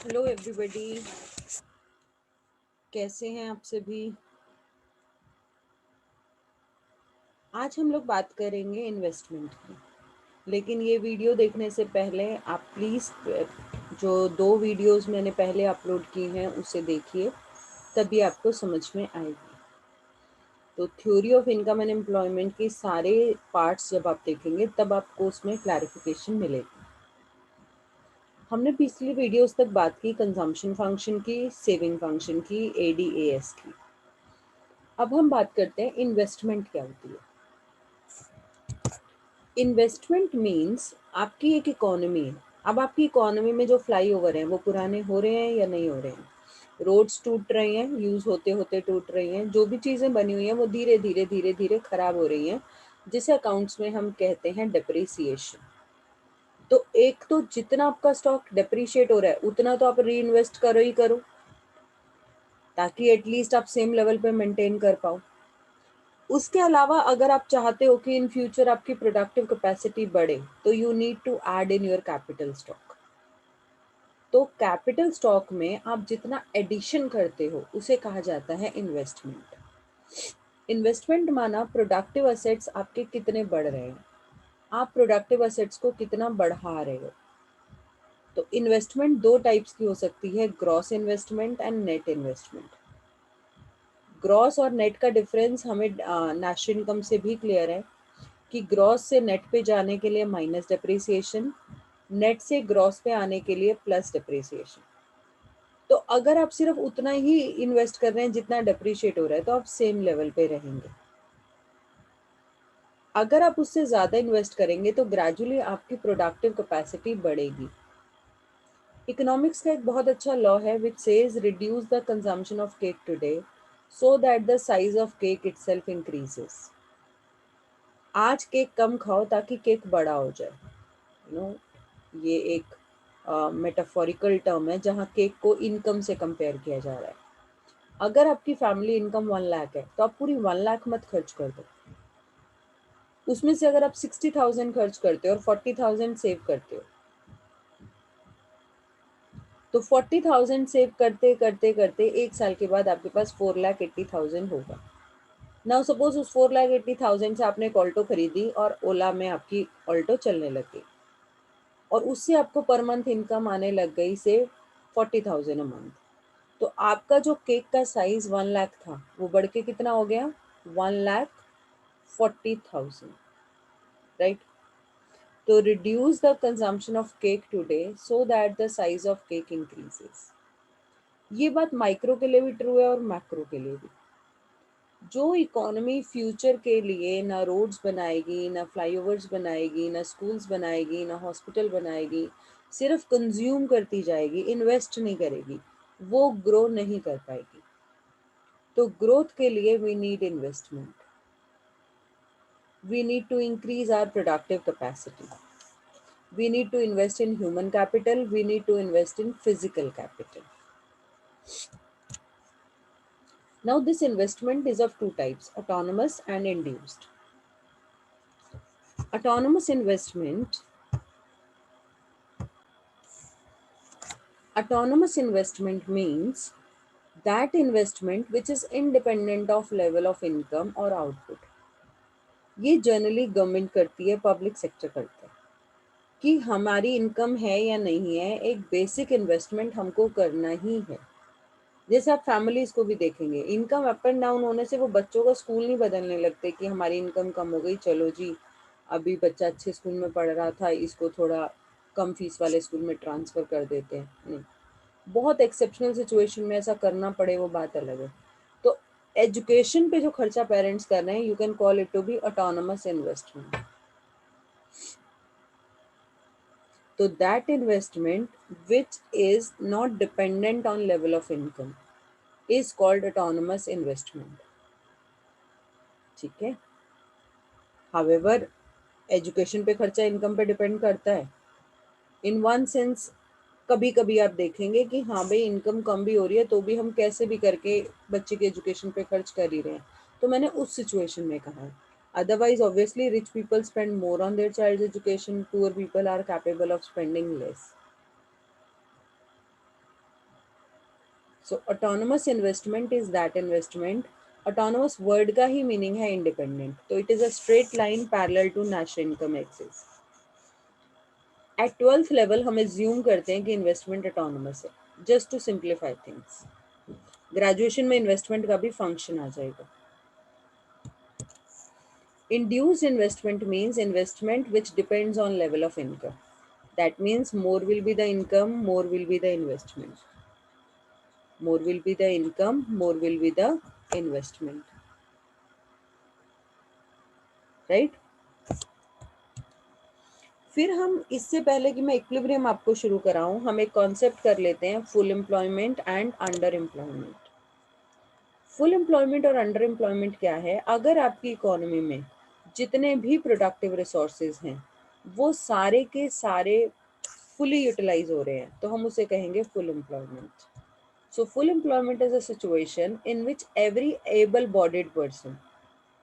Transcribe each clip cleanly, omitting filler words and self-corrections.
Hello everybody, कैसे हैं आप सभी। आज हम लोग बात करेंगे इन्वेस्टमेंट की। लेकिन ये वीडियो देखने से पहले आप प्लीज़ जो दो वीडियोस मैंने पहले अपलोड की हैं उसे देखिए, तभी आपको समझ में आएगी। तो theory of income and employment के सारे पार्ट्स जब आप देखेंगे तब आपको उसमें क्लैरिफिकेशन मिलेगी। हमने पिछली वीडियोस तक बात की कंजम्पशन फंक्शन की, सेविंग फंक्शन की, एडीएएस की। अब हम बात करते हैं इन्वेस्टमेंट क्या होती है। इन्वेस्टमेंट मीन्स आपकी एक इकोनॉमी है। अब आपकी इकोनॉमी में जो फ्लाईओवर हैं वो पुराने हो रहे हैं या नहीं हो रहे हैं, रोड्स टूट रहे हैं, यूज होते होते टूट रही हैं, जो भी चीजें बनी हुई हैं वो धीरे धीरे धीरे धीरे खराब हो रही हैं, जिसे अकाउंट्स में हम कहते हैं डेप्रिसिएशन। तो एक तो जितना आपका स्टॉक डेप्रिशिएट हो रहा है उतना तो आप री इन्वेस्ट करो ही करो, ताकि एटलीस्ट आप सेम लेवल पे मेंटेन कर पाओ। उसके अलावा अगर आप चाहते हो कि इन फ्यूचर आपकी प्रोडक्टिव कैपेसिटी बढ़े तो you need to add in your capital stock. तो कैपिटल स्टॉक में आप जितना एडिशन करते हो उसे कहा जाता है इन्वेस्टमेंट। इन्वेस्टमेंट माना प्रोडक्टिव असेट्स आपके कितने बढ़ रहे हैं, आप प्रोडक्टिव असेट्स को कितना बढ़ा रहे हो। तो इन्वेस्टमेंट दो टाइप्स की हो सकती है, gross investment and net investment. Gross और नेट का डिफरेंस हमें नेशनल इनकम से भी क्लियर है कि ग्रॉस से नेट पे जाने के लिए माइनस डिप्रिसिएशन, नेट से ग्रॉस पे आने के लिए प्लस डिप्रिसिएशन। तो अगर आप सिर्फ उतना ही इन्वेस्ट कर रहे हैं जितना डिप्रिशिएट हो रहा है तो आप सेम लेवल पे रहेंगे। अगर आप उससे ज़्यादा इन्वेस्ट करेंगे तो ग्रेजुअली आपकी प्रोडक्टिव कैपेसिटी बढ़ेगी। इकोनॉमिक्स का एक बहुत अच्छा लॉ है which says reduce the consumption of cake today so that the size of cake itself increases. आज केक कम खाओ ताकि केक बड़ा हो जाए। नो, ये एक मेटाफोरिकल टर्म है जहाँ केक को इनकम से कंपेयर किया जा रहा है। अगर आपकी फैमिली इनकम 1 लाख है तो आप पूरी 1 लाख मत खर्च कर दो। उसमें से अगर आप 60,000 खर्च करते हो और 40,000 सेव करते हो तो 40,000 सेव करते करते करते एक साल के बाद आपके पास 4,80,000 होगा। नाउ सपोज उस 4,80,000 से आपने एक ऑल्टो खरीदी और ओला में आपकी ऑल्टो चलने लग गई और उससे आपको पर मंथ इनकम आने लग गई से 40,000 अ मंथ। तो आपका जो केक का साइज 1 लाख था वो बढ़ के कितना हो गया, 1,40,000, राइट। तो reduce the consumption of cake today so that the size of cake increases. ये बात माइक्रो के लिए भी ट्रू है और मैक्रो के लिए भी। जो इकोनॉमी फ्यूचर के लिए ना रोड्स बनाएगी, ना फ्लाईओवर्स बनाएगी, ना स्कूल्स बनाएगी, ना हॉस्पिटल बनाएगी, सिर्फ कंज्यूम करती जाएगी, इन्वेस्ट नहीं करेगी, वो ग्रो नहीं कर पाएगी। तो ग्रोथ के लिए we need investment, we need to increase our productive capacity, we need to invest in human capital, we need to invest in physical capital. Now this investment is of two types, autonomous and induced. Autonomous investment, autonomous investment means that investment which is independent of level of income or output. ये generally government करती है, public sector करता है कि हमारी income है या नहीं है, एक बेसिक इन्वेस्टमेंट हमको करना ही है। जैसे आप फैमिलीज को भी देखेंगे, इनकम अप एंड डाउन होने से वो बच्चों का स्कूल नहीं बदलने लगते कि हमारी इनकम कम हो गई, चलो जी अभी बच्चा अच्छे स्कूल में पढ़ रहा था इसको थोड़ा कम फीस वाले स्कूल में ट्रांसफ़र कर देते हैं। नहीं, बहुत एक्सेप्शनल सिचुएशन में ऐसा करना पड़े वो बात अलग है। तो एजुकेशन पे जो खर्चा पेरेंट्स कर रहे हैं, you can call it to be autonomous investment. तो that investment which is not dependent on level of income is called autonomous investment. ठीक है। हावेवर एजुकेशन पे खर्चा इनकम पे डिपेंड करता है इन वन सेंस। कभी कभी आप देखेंगे कि हाँ भाई इनकम कम भी हो रही है तो भी हम कैसे भी करके बच्चे के एजुकेशन पे खर्च कर ही रहे हैं, तो मैंने उस सिचुएशन में कहा है। Otherwise obviously rich people spend more on their child education, poor people are capable of spending less. So autonomous investment is that investment, autonomous word का ही मीनिंग है इंडिपेंडेंट, तो it is a straight line parallel to national income axis. At 12th level हम assume करते हैं कि investment autonomous है, just to simplify things. Graduation में इन्वेस्टमेंट का भी फंक्शन आ जाएगा। Induced investment means investment which depends on level of income. That means more will be the income, more will be the investment. More will be the income, more will be the investment. Right? फिर हम इससे पहले कि मैं equilibrium आपको शुरू कराऊं, हम एक कॉन्सेप्ट कर लेते हैं, full employment and under employment. Full employment और अंडर एम्प्लॉयमेंट क्या है? अगर आपकी इकोनॉमी में जितने भी प्रोडक्टिव रिसोर्सेज हैं वो सारे के सारे फुली यूटिलाइज हो रहे हैं, तो हम उसे कहेंगे full employment. So full employment is a situation in which every able bodied person,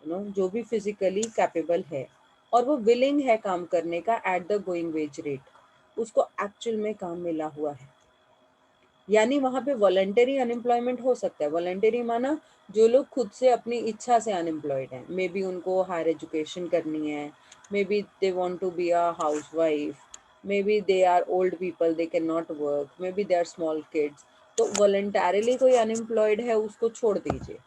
जो भी फिजिकली कैपेबल है और वो विलिंग है काम करने का at the going wage rate, उसको एक्चुअल में काम मिला हुआ है। यानी वहाँ पे वॉलंटरी अनएम्प्लॉयमेंट हो सकता है। वॉलंटरी माना जो लोग खुद से अपनी इच्छा से अनएम्प्लॉयड हैं, मे बी उनको हायर एजुकेशन करनी है, may be they want to be a housewife, may be they are old people, they can not work, may be they are small kids. तो वॉलंटरली कोई unemployed है उसको छोड़ दीजिए।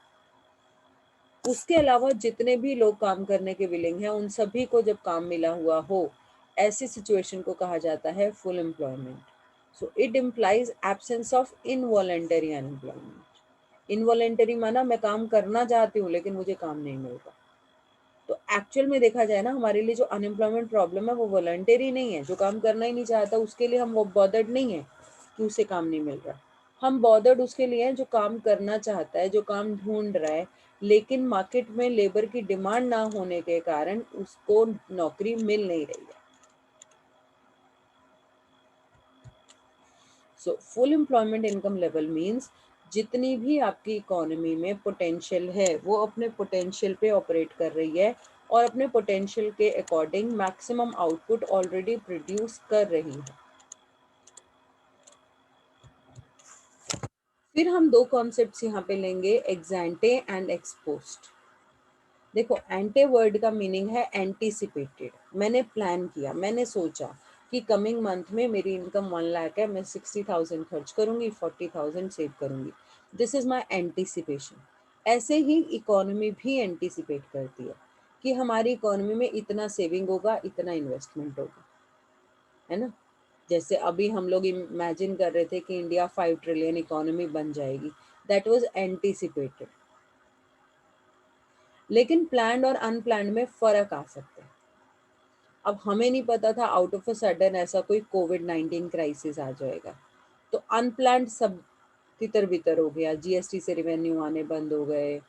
उसके अलावा जितने भी लोग काम करने के विलिंग हैं उन सभी को जब काम मिला हुआ हो, ऐसी सिचुएशन को कहा जाता है full employment. So it implies absence of involuntary unemployment. Involuntary माना मैं काम करना चाहती हूँ लेकिन मुझे काम नहीं मिलता। तो एक्चुअल में देखा जाए ना, हमारे लिए जो अनएम्प्लॉयमेंट प्रॉब्लम है वो वॉलंटरी नहीं है। जो काम करना ही नहीं चाहता उसके लिए हम वो बॉदर्ड नहीं है कि उसे काम नहीं मिल रहा। हम बॉदर्ड उसके लिए हैं जो काम करना चाहता है, जो काम ढूंढ रहा है, लेकिन मार्केट में लेबर की डिमांड ना होने के कारण उसको नौकरी मिल नहीं रही है। So full employment income level means जितनी भी आपकी इकोनॉमी में पोटेंशियल है वो अपने पोटेंशियल पे ऑपरेट कर रही है और अपने पोटेंशियल के according maximum output already produce कर रही है। फिर हम दो कॉन्सेप्ट्स यहाँ पे लेंगे, एग्जैंटे एंड एक्सपोस्ट। देखो, एंटे वर्ड का मीनिंग है एंटीसिपेटेड। मैंने प्लान किया, मैंने सोचा कि कमिंग मंथ में मेरी इनकम 1 लाख है, मैं 60,000 खर्च करूंगी, 40,000 सेव करूंगी। This is my anticipation. ऐसे ही इकोनॉमी भी एंटीसिपेट करती है कि हमारी इकोनॉमी में इतना सेविंग होगा, इतना इन्वेस्टमेंट होगा, है ना। जैसे अभी हम लोग इमेजिन कर रहे थे कि इंडिया 5 ट्रिलियन इकोनॉमी बन जाएगी, दैट वाज एंटीसिपेटेड। लेकिन प्लान्ड और अनप्लान्ड में फर्क आ सकता है। अब हमें नहीं पता था आउट ऑफ अ सडन ऐसा कोई कोविड-19 क्राइसिस आ जाएगा, तो अनप्लान्ड सब तितर बितर हो गया। जीएसटी से रिवेन्यू आने बंद हो गए,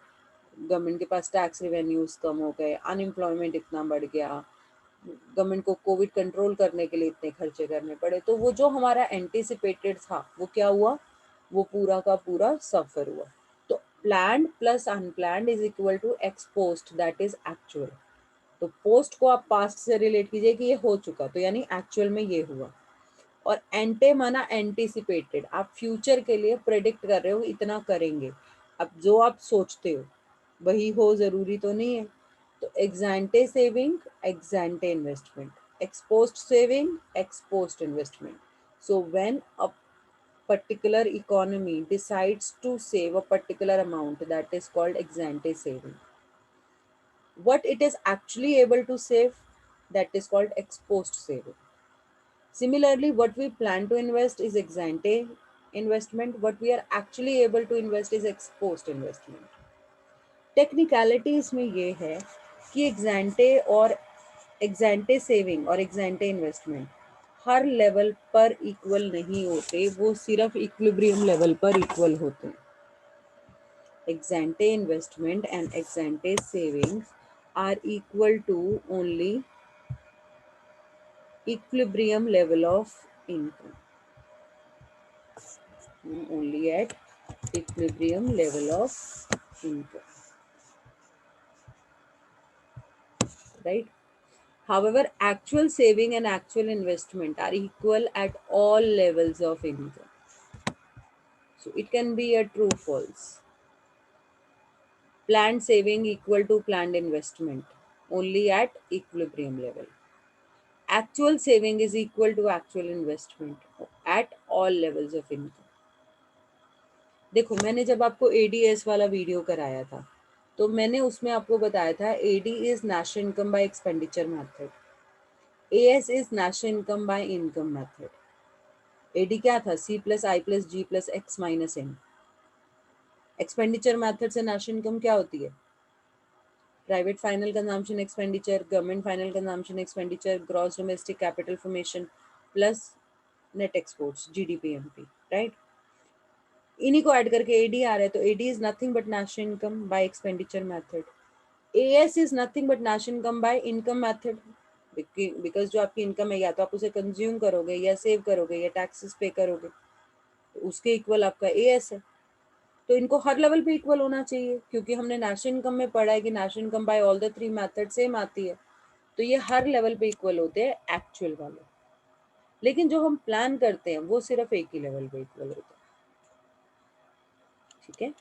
गवर्नमेंट के पास टैक्स रिवेन्यूज कम हो गए, अनएम्प्लॉयमेंट इतना बढ़ गया, गवर्नमेंट को कोविड कंट्रोल करने के लिए इतने खर्चे करने पड़े। तो वो जो हमारा एंटीसिपेटेड था वो क्या हुआ, वो पूरा का पूरा सफर हुआ। तो planned plus unplanned is equal to ex post, that is actual. तो पोस्ट को आप पास्ट से रिलेट कीजिए कि ये हो चुका, तो यानी एक्चुअल में ये हुआ। और एंटे माना एंटीसिपेटेड, आप फ्यूचर के लिए प्रेडिक्ट कर रहे हो इतना करेंगे। अब जो आप सोचते हो वही हो जरूरी तो नहीं है। तो ex ante saving, ex ante investment, ex post saving, ex post investment. So when a particular economy decides to save a particular amount, that is called ex ante saving. What it is actually able to save, that is called ex post saving. Similarly, what we plan to invest is ex ante investment, what we are actually able to invest is ex post investment. Technicality इसमें ये है कि एग्जेंटे और एग्जेंटे saving और एग्जेंटे investment हर level पर equal नहीं होते, वो सिर्फ इक्विलिब्रियम लेवल पर इक्वल होते हैं। Ex-ante investment and ex-ante savings are equal to only equilibrium level of income. Only at equilibrium level of income, right? However, actual saving and actual investment are equal at all levels of income. So it can be a true false. Planned saving equal to planned investment only at equilibrium level. Actual saving is equal to actual investment at all levels of income. देखो, मैंने जब आपको ADS वाला video कराया था तो मैंने उसमें आपको बताया था AD is national income by expenditure method, AS is national income by income method. AD क्या था? C plus I plus G plus X minus N. Expenditure method से नेशनल इनकम क्या होती है? Private final consumption expenditure, government final consumption expenditure, gross domestic capital formation plus net exports, GDPMP, right. इन्हीं को add करके AD आ रहा है, तो AD is nothing but national income by expenditure method. AS is nothing but national income by income method, because जो आपकी income है या तो आप उसे कंज्यूम करोगे या सेव करोगे या टैक्सेस पे करोगे, तो उसके इक्वल आपका एएस है। तो इनको हर लेवल पे इक्वल होना चाहिए, क्योंकि हमने नेशनल इनकम में पढ़ा है कि national income bye all the three method same आती है, तो ये हर लेवल पे इक्वल होते हैं एक्चुअल वाले। लेकिन जो हम प्लान करते हैं वो सिर्फ एक ही लेवल पे इक्वल होता है, ठीक है।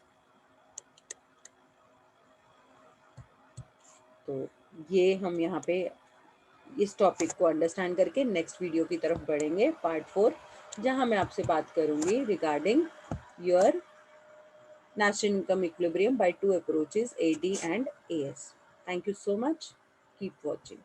तो ये हम यहाँ पे इस टॉपिक को अंडरस्टैंड करके नेक्स्ट वीडियो की तरफ बढ़ेंगे, पार्ट 4, जहाँ मैं आपसे बात करूँगी regarding your national income equilibrium by two approaches, AD and AS. Thank you so much. Keep watching.